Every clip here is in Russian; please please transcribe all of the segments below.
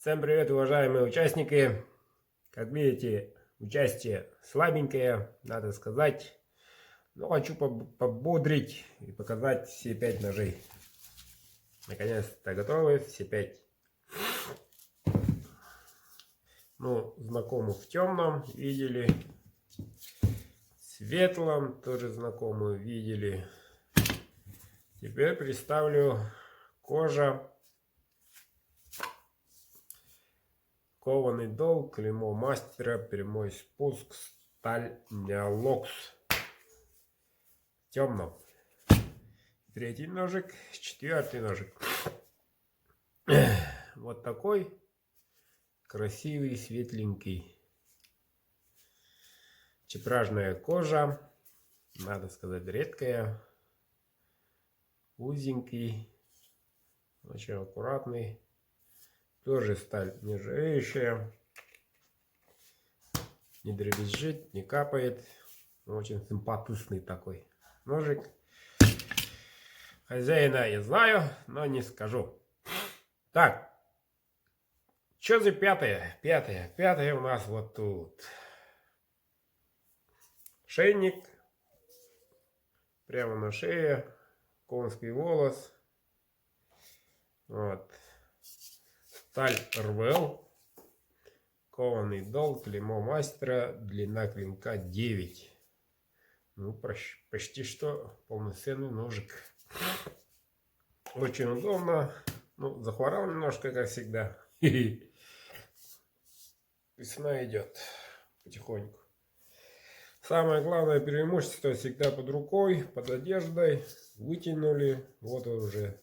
Всем привет, уважаемые участники. Как видите, участие слабенькое, надо сказать. Но хочу пободрить и показать все 5 ножей. Наконец-то готовы все 5. Ну, знакомых в темном видели. В светлом тоже знакомую видели. Теперь представлю кожа. Кованый долг, клеймо мастера, прямой спуск, сталь Неолокс. Темно. Третий ножик, четвертый ножик. Вот такой красивый, светленький. Чепражная кожа, надо сказать, редкая. Узенький, очень аккуратный. Тоже сталь нержавеющая. Не дребезжит, не капает. Очень симпатичный такой ножик. Хозяина я знаю, но не скажу. Так. Что за пятое? Пятое у нас вот тут. Шейник. Прямо на шее. Конский волос. Вот. Сталь РВЛ. Кованый долг, клеймо мастера, длина клинка 9. Ну, почти что полноценный ножик. Очень удобно. Ну, захворал немножко, как всегда. Весна идет потихоньку. Самое главное преимущество всегда под рукой, под одеждой. Вытянули. Вот он уже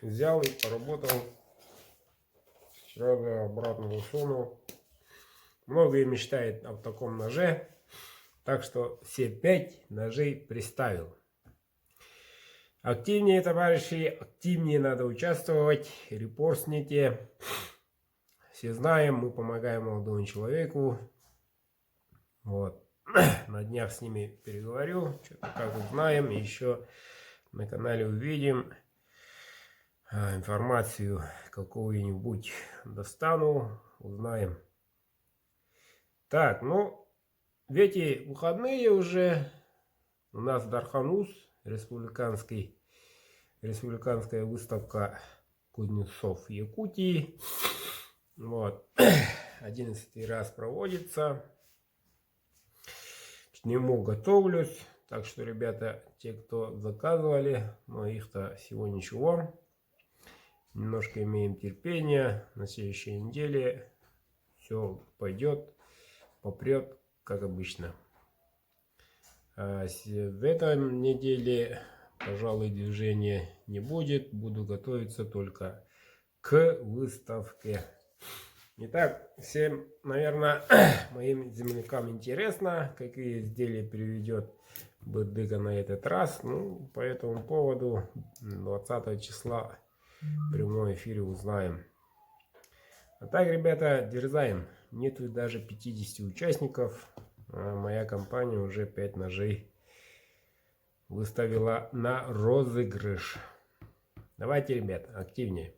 взял и поработал. Сразу обратно засунул. Многие мечтают о таком ноже. Так что все 5 ножей представил. Активнее, товарищи, активнее надо участвовать. Репостните. Все знаем, мы помогаем молодому человеку. Вот. На днях с ними переговорю. Что-то как узнаем. И еще на канале увидим. Информацию какую-нибудь достану. Узнаем. Так, ну, в эти выходные уже у нас Дарханус, республиканская выставка кузнецов Якутии. Вот. 11 раз проводится. К нему готовлюсь. Так что, ребята, те, кто заказывали, но их-то всего ничего. Немножко имеем терпения. На следующей неделе все пойдет, попрет, как обычно. А в этом неделе, пожалуй, движения не будет. Буду готовиться только к выставке. Итак, всем, наверное, моим землякам интересно, какие изделия приведет Быдыга на этот раз. Ну, по этому поводу 20 числа в прямом эфире узнаем. А так, ребята, дерзаем. Нету даже 50 участников. А моя компания уже 5 ножей выставила на розыгрыш. Давайте, ребята, активнее.